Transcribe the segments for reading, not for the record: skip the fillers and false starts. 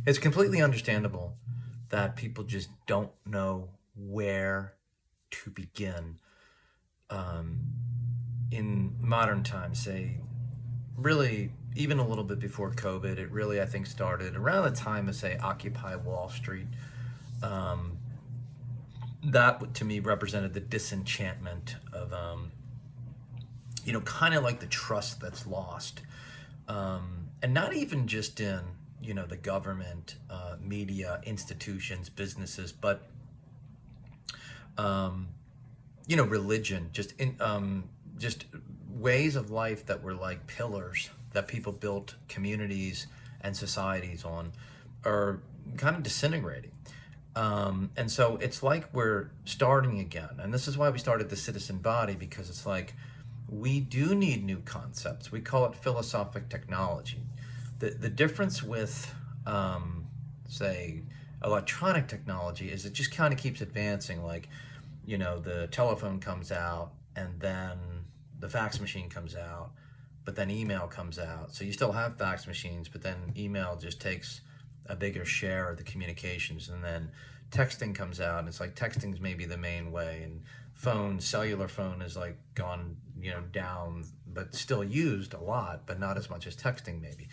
It's completely understandable that people just don't know where to begin um, in modern times. Say, really, even a little bit before COVID, it really, I think, started around the time of, say, Occupy Wall Street. Um, that to me represented the disenchantment of, kind of like the trust that's lost. And not even just in, the government, media, institutions, businesses, but um, religion, just ways of life that were like pillars that people built communities and societies on, are kind of disintegrating. And so it's like we're starting again. And this is why we started the citizen body, because it's like we do need new concepts. We call it philosophic technology. The difference with, say, electronic technology is it just kind of keeps advancing. Like, the telephone comes out, and then the fax machine comes out, but then email comes out. So you still have fax machines, but then email just takes a bigger share of the communications, and then texting comes out, and it's like texting's maybe the main way, and cellular phone is like gone, down, but still used a lot, but not as much as texting maybe.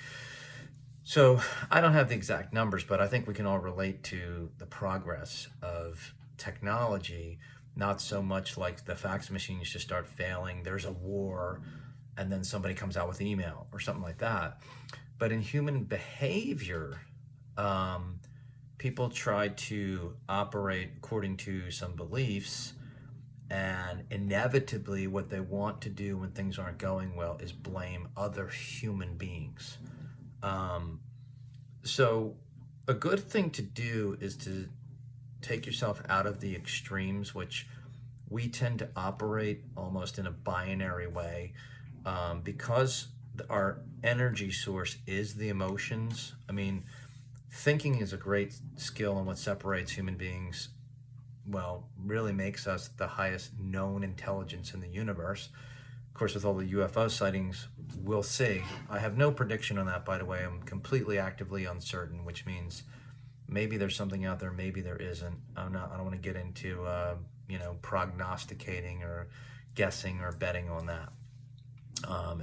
So I don't have the exact numbers, but I think we can all relate to the progress of technology. Not so much like the fax machines just start failing, there's a war, and then somebody comes out with email or something like that. But in human behavior, um, people try to operate according to some beliefs, and inevitably, what they want to do when things aren't going well is blame other human beings. Um, so, a good thing to do is to take yourself out of the extremes, which we tend to operate almost in a binary way, because our energy source is the emotions. I mean, thinking is a great skill, and what separates human beings, well, really makes us the highest known intelligence in the universe. Of course, with all the UFO sightings, we'll see. I have no prediction on that, by the way. I'm completely actively uncertain, which means maybe there's something out there, maybe there isn't. I don't want to get into, prognosticating or guessing or betting on that.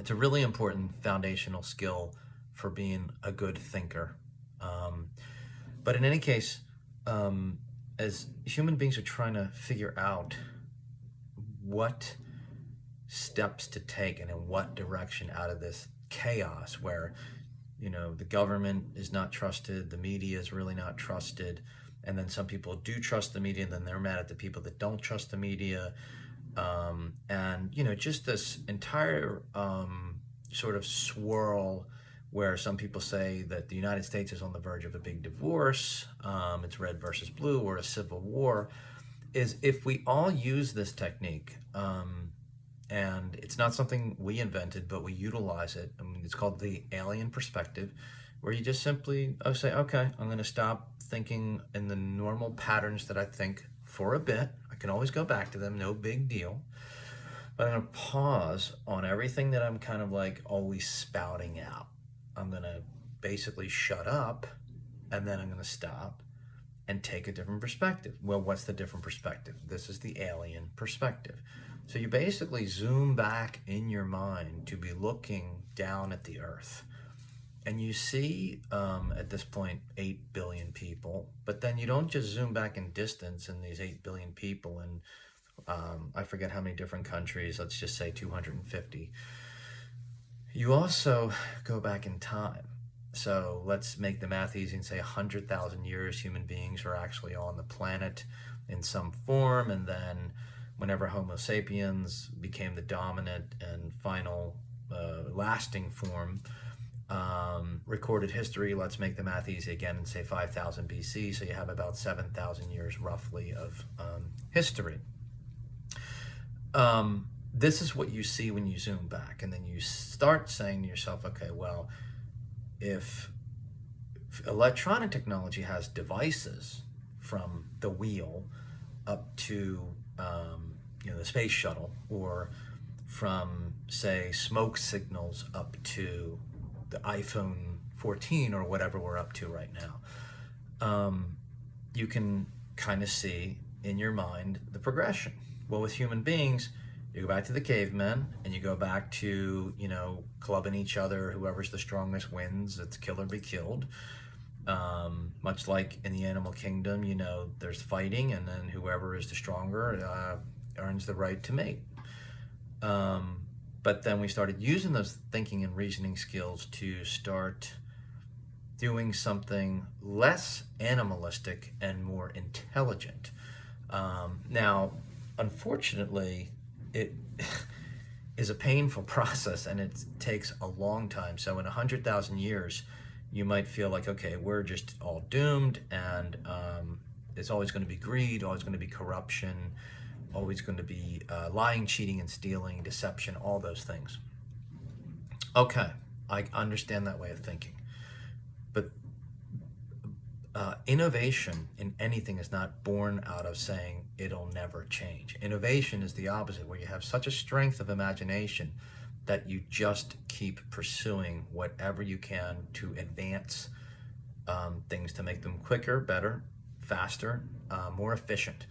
It's a really important foundational skill for being a good thinker. Um, but in any case, as human beings are trying to figure out what steps to take and in what direction out of this chaos where, the government is not trusted, the media is really not trusted, and then some people do trust the media, and then they're mad at the people that don't trust the media. And just this entire sort of swirl where some people say that the United States is on the verge of a big divorce, it's red versus blue, or a civil war, is if we all use this technique, and it's not something we invented, but we utilize it. I mean, it's called the alien perspective, where you just simply say, okay, I'm going to stop thinking in the normal patterns that I think for a bit. I can always go back to them, no big deal. But I'm going to pause on everything that I'm kind of like always spouting out. I'm going to basically shut up, and then I'm going to stop and take a different perspective. Well, what's the different perspective? This is the alien perspective. So you basically zoom back in your mind to be looking down at the earth. And you see, at this point, 8 billion people. But then you don't just zoom back in distance in these 8 billion people in, I forget how many different countries, let's just say 250. You also go back in time. So let's make the math easy and say 100,000 years human beings are actually on the planet in some form, and then whenever Homo sapiens became the dominant and final lasting form, recorded history, let's make the math easy again and say 5,000 BC, so you have about 7,000 years roughly of history. This is what you see when you zoom back, and then you start saying to yourself, okay, well, if electronic technology has devices from the wheel up to the space shuttle, or from, say, smoke signals up to the iPhone 14 or whatever we're up to right now, you can kind of see in your mind the progression. Well, with human beings, you go back to the cavemen and you go back to, clubbing each other. Whoever's the strongest wins. It's kill or be killed. Much like in the animal kingdom, there's fighting, and then whoever is the stronger earns the right to mate. But then we started using those thinking and reasoning skills to start doing something less animalistic and more intelligent. Now, unfortunately, it is a painful process, and it takes a long time. So in 100,000 years, you might feel like, okay, we're just all doomed, and it's always going to be greed, always going to be corruption, always going to be lying, cheating, and stealing, deception, all those things. Okay, I understand that way of thinking. But innovation in anything is not born out of saying it'll never change. Innovation is the opposite, where you have such a strength of imagination that you just keep pursuing whatever you can to advance things, to make them quicker, better, faster, more efficient.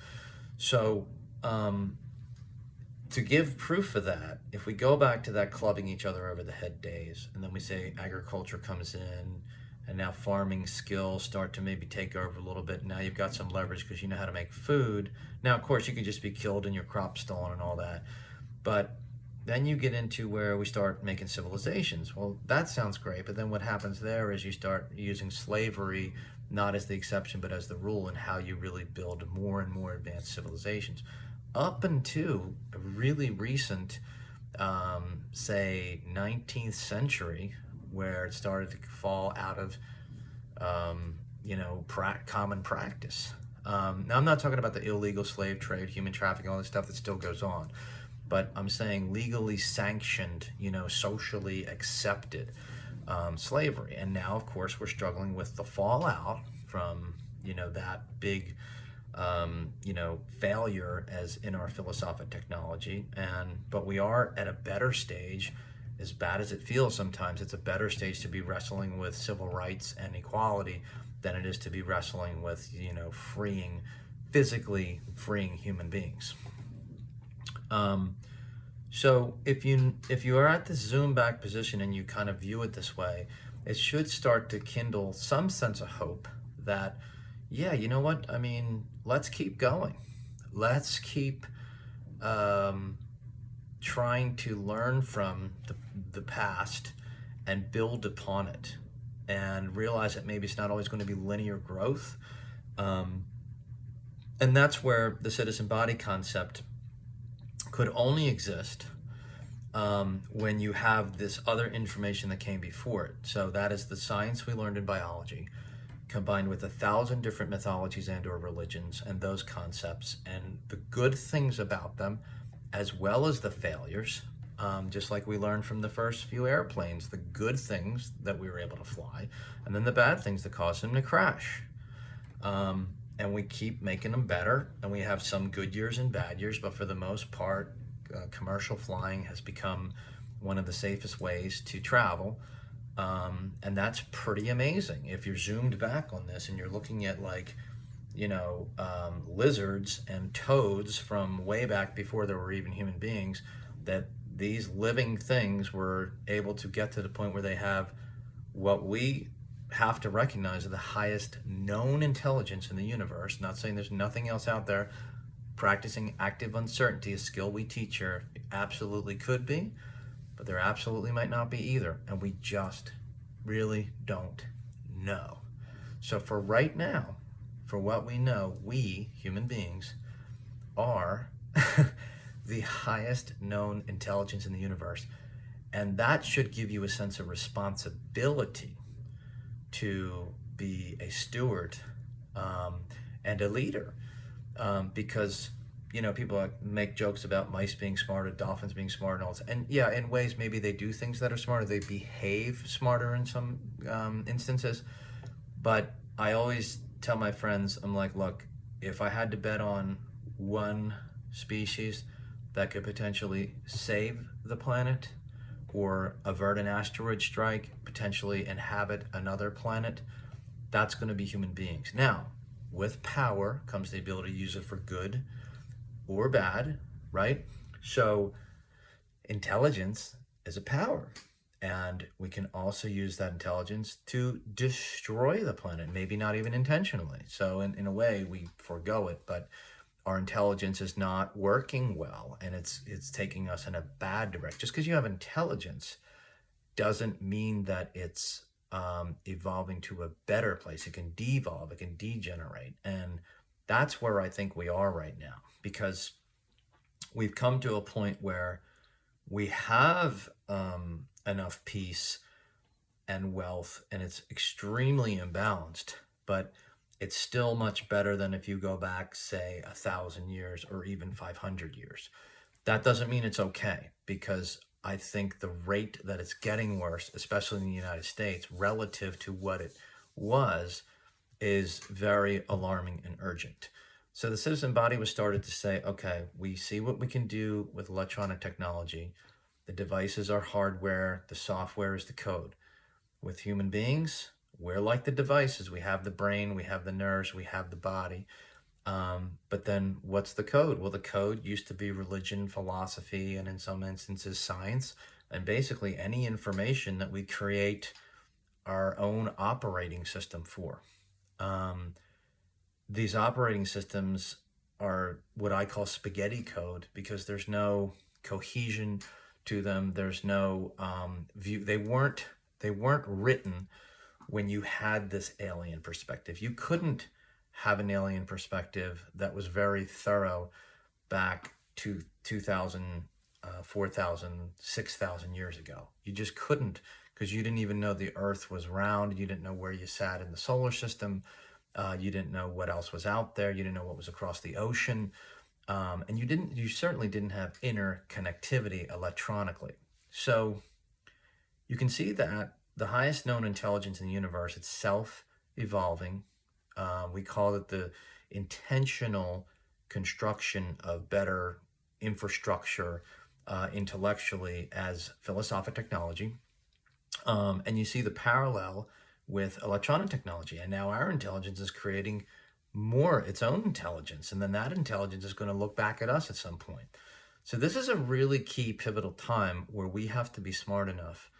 So to give proof of that, if we go back to that clubbing each other over the head days, and then we say agriculture comes in, and now farming skills start to maybe take over a little bit. Now you've got some leverage because you know how to make food. Now, of course, you could just be killed and your crop stolen and all that. But then you get into where we start making civilizations. Well, that sounds great, but then what happens there is you start using slavery not as the exception but as the rule, and how you really build more and more advanced civilizations. Up until a really recent, say, 19th century, where it started to fall out of, common practice. Now, I'm not talking about the illegal slave trade, human trafficking, all this stuff that still goes on. But I'm saying legally sanctioned, socially accepted slavery. And now, of course, we're struggling with the fallout from, that big, failure as in our philosophic technology. But we are at a better stage. As bad as it feels sometimes, it's a better stage to be wrestling with civil rights and equality than it is to be wrestling with, physically freeing human beings. So if you are at this zoom back position and you kind of view it this way, it should start to kindle some sense of hope that, yeah, you know what? I mean, let's keep going. Let's keep trying to learn from the past and build upon it, and realize that maybe it's not always going to be linear growth. And that's where the citizen body concept could only exist when you have this other information that came before it. So that is the science we learned in biology, combined with 1,000 different mythologies and or religions and those concepts, and the good things about them as well as the failures. Just like we learned from the first few airplanes, the good things that we were able to fly, and then the bad things that caused them to crash. And we keep making them better, and we have some good years and bad years, but for the most part, commercial flying has become one of the safest ways to travel. And that's pretty amazing. If you're zoomed back on this and you're looking at lizards and toads from way back before there were even human beings, that these living things were able to get to the point where they have what we have to recognize are the highest known intelligence in the universe. Not saying there's nothing else out there. Practicing active uncertainty, a skill we teach here, absolutely could be, but there absolutely might not be either, and we just really don't know. So for right now, for what we know, we, human beings, are the highest known intelligence in the universe, and that should give you a sense of responsibility to be a steward and a leader, because people make jokes about mice being smarter, dolphins being smart, and all this. And yeah, in ways maybe they do things that are smarter, they behave smarter in some instances. But I always tell my friends, I'm like, look, if I had to bet on one species that could potentially save the planet or avert an asteroid strike, potentially inhabit another planet, That's going to be human beings. Now, with power comes the ability to use it for good or bad, right? So, intelligence is a power. And we can also use that intelligence to destroy the planet, maybe not even intentionally. So, in a way, we forego it, but our intelligence is not working well and it's taking us in a bad direction. Just because you have intelligence doesn't mean that it's evolving to a better place. It can devolve, it can degenerate. And that's where I think we are right now, because we've come to a point where we have enough peace and wealth, and it's extremely imbalanced, but it's still much better than if you go back, say, 1,000 years or even 500 years. That doesn't mean it's okay, because I think the rate that it's getting worse, especially in the United States, relative to what it was, is very alarming and urgent. So the citizen body was started to say, okay, we see what we can do with electronic technology. The devices are hardware, the software is the code. With human beings, we're like the devices. We have the brain, we have the nerves, we have the body. But then what's the code? Well, the code used to be religion, philosophy, and in some instances, science. And basically, any information that we create our own operating system for. Um, these operating systems are what I call spaghetti code, because there's no cohesion to them. There's no view. They weren't written when you had this alien perspective. You couldn't have an alien perspective that was very thorough back to 2,000, 4,000, 6,000 years ago. You just couldn't, because you didn't even know the Earth was round. You didn't know where you sat in the solar system. You didn't know what else was out there. You didn't know what was across the ocean. And you certainly didn't have interconnectivity electronically. So you can see that the highest known intelligence in the universe, it's self-evolving. We call it the intentional construction of better infrastructure intellectually as philosophic technology. And you see the parallel with electronic technology. And now our intelligence is creating more its own intelligence. And then that intelligence is going to look back at us at some point. So this is a really key pivotal time where we have to be smart enough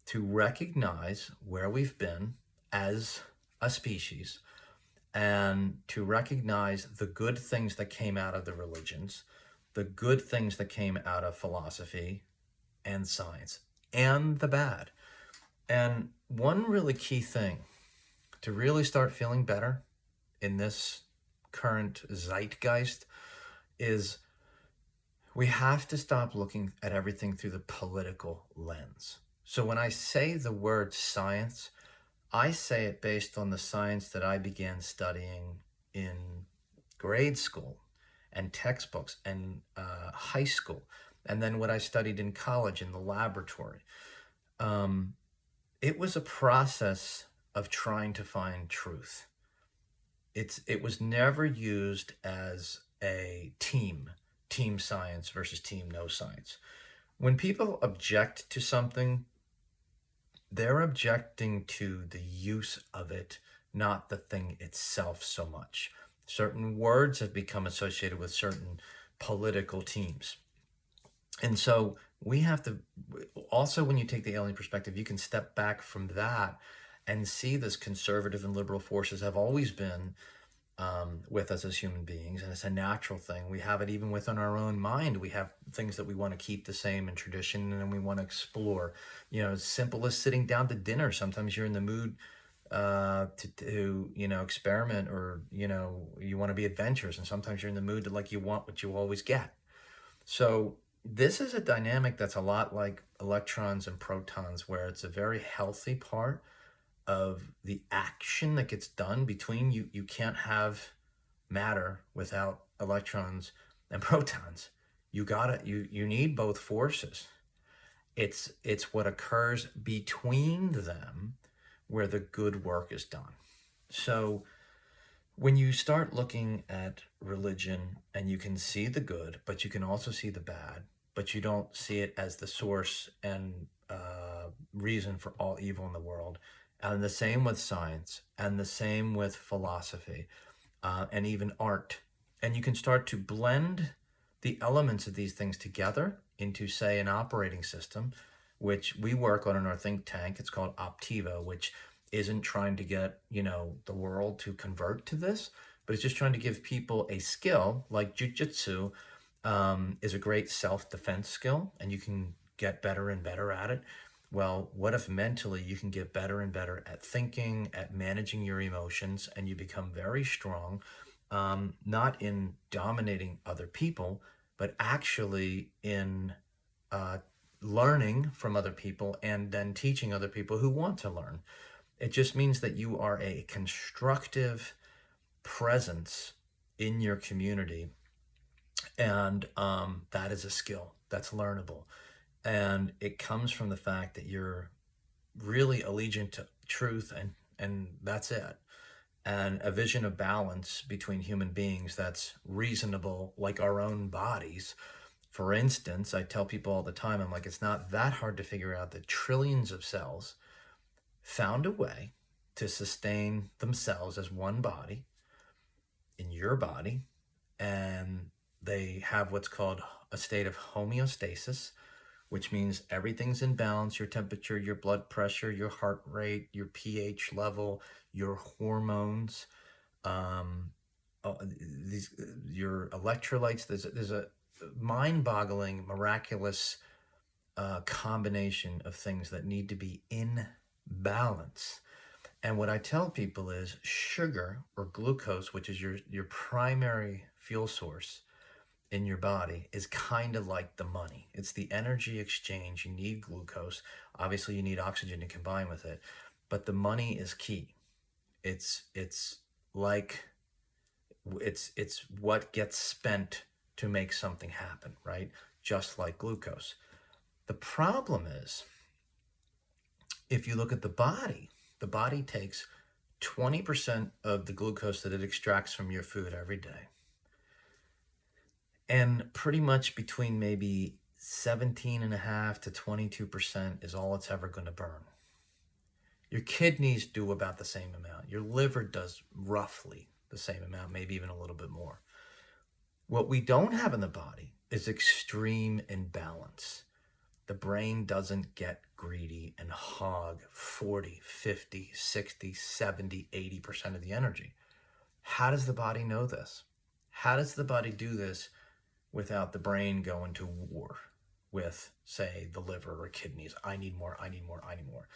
to recognize where we've been as a species, and to recognize the good things that came out of the religions, the good things that came out of philosophy and science, and the bad. And one really key thing to really start feeling better in this current zeitgeist is we have to stop looking at everything through the political lens. So when I say the word science, I say it based on the science that I began studying in grade school and textbooks and high school, and then what I studied in college in the laboratory. It was a process of trying to find truth. It was never used as a team science versus team no science. When people object to something, they're objecting to the use of it, not the thing itself so much. Certain words have become associated with certain political teams. And so we have to also, when you take the alien perspective, you can step back from that and see this conservative and liberal forces have always been with us as human beings, and it's a natural thing. We have it even within our own mind. We have things that we want to keep the same in tradition, and then we want to explore. As simple as sitting down to dinner. Sometimes you're in the mood to experiment, or you want to be adventurous, and sometimes you're in the mood to, like, you want what you always get. So this is a dynamic that's a lot like electrons and protons, where it's a very healthy part of the action that gets done between you. You can't have matter without electrons and protons. You need both forces. It's what occurs between them where the good work is done. So when you start looking at religion, and you can see the good, but you can also see the bad, but you don't see it as the source and reason for all evil in the world, And the same with science, and the same with philosophy, and even art. And you can start to blend the elements of these things together into, say, an operating system, which we work on in our think tank. It's called Optiva, which isn't trying to get, the world to convert to this, but it's just trying to give people a skill like jujitsu, is a great self-defense skill, and you can get better and better at it. Well, what if mentally you can get better and better at thinking, at managing your emotions, and you become very strong, not in dominating other people, but actually in uh, learning from other people and then teaching other people who want to learn. It just means that you are a constructive presence in your community, and that is a skill that's learnable. And it comes from the fact that you're really allegiant to truth, and that's it. And a vision of balance between human beings that's reasonable, like our own bodies. For instance, I tell people all the time, I'm like, it's not that hard to figure out that trillions of cells found a way to sustain themselves as one body in your body, and they have what's called a state of homeostasis, which means everything's in balance: your temperature, your blood pressure, your heart rate, your pH level, your hormones, um, these your electrolytes. There's a mind-boggling, miraculous combination of things that need to be in balance. And what I tell people is sugar or glucose, which is your primary fuel source in your body, is kind of like the money. It's the energy exchange. You need glucose. Obviously, you need oxygen to combine with it, but the money is key. It's like it's what gets spent to make something happen, right? Just like glucose. The problem is, if you look at the body takes 20% of the glucose that it extracts from your food every day. And pretty much between maybe 17.5 to 22% is all it's ever going to burn. Your kidneys do about the same amount. Your liver does roughly the same amount, maybe even a little bit more. What we don't have in the body is extreme imbalance. The brain doesn't get greedy and hog 40, 50, 60, 70, 80% of the energy. How does the body know this? How does the body do this without the brain going to war with, say, the liver or kidneys? I need more, I need more, I need more.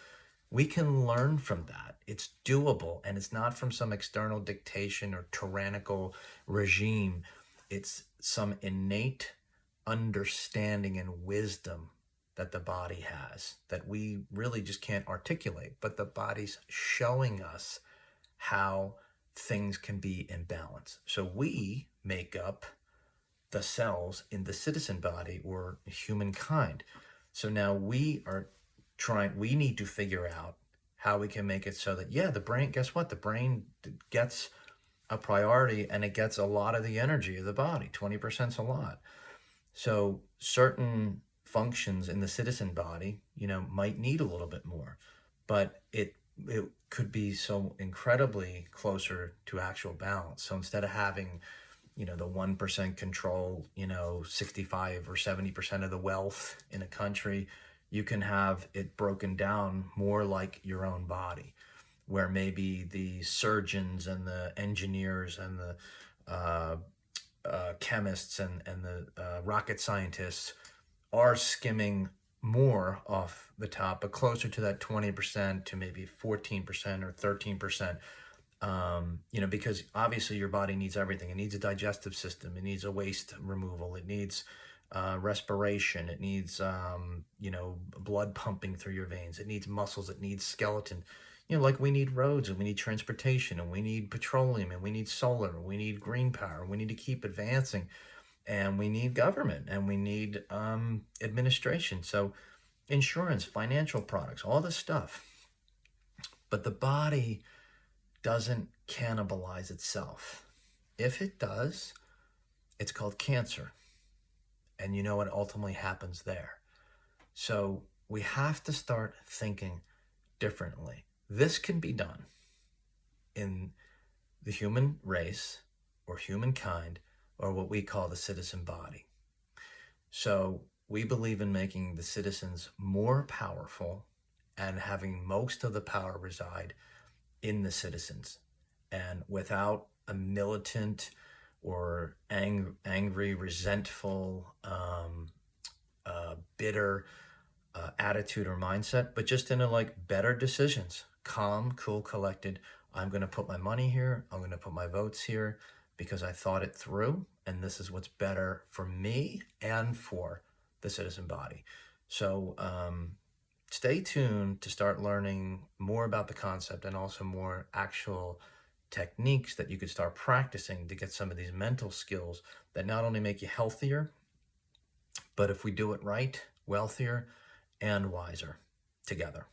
We can learn from that. It's doable, and it's not from some external dictation or tyrannical regime. It's some innate understanding and wisdom that the body has that we really just can't articulate, but the body's showing us how things can be in balance. So we make up the cells in the citizen body or humankind. So now we need to figure out how we can make it so that, yeah, the brain, guess what? The brain gets a priority, and it gets a lot of the energy of the body. 20% is a lot. So certain functions in the citizen body, might need a little bit more, but it could be so incredibly closer to actual balance. So instead of having, the 1% control, 65 or 70% of the wealth in a country, you can have it broken down more like your own body, where maybe the surgeons and the engineers and the chemists and the rocket scientists are skimming more off the top, but closer to that 20% to maybe 14% or 13%. Because obviously your body needs everything. It needs a digestive system. It needs a waste removal. It needs respiration. It needs, blood pumping through your veins. It needs muscles. It needs skeleton. Like we need roads, and we need transportation, and we need petroleum, and we need solar, and we need green power. We need to keep advancing, and we need government, and we need administration. So insurance, financial products, all this stuff. But the body doesn't cannibalize itself. If it does, it's called cancer. And you know what ultimately happens there. So we have to start thinking differently. This can be done in the human race or humankind, or what we call the citizen body. So we believe in making the citizens more powerful and having most of the power reside in the citizens, and without a militant or angry, resentful, bitter attitude or mindset, but just in a like better decisions, calm, cool, collected. I'm going to put my money here. I'm going to put my votes here because I thought it through, and this is what's better for me and for the citizen body. So stay tuned to start learning more about the concept and also more actual techniques that you could start practicing to get some of these mental skills that not only make you healthier, but if we do it right, wealthier and wiser together.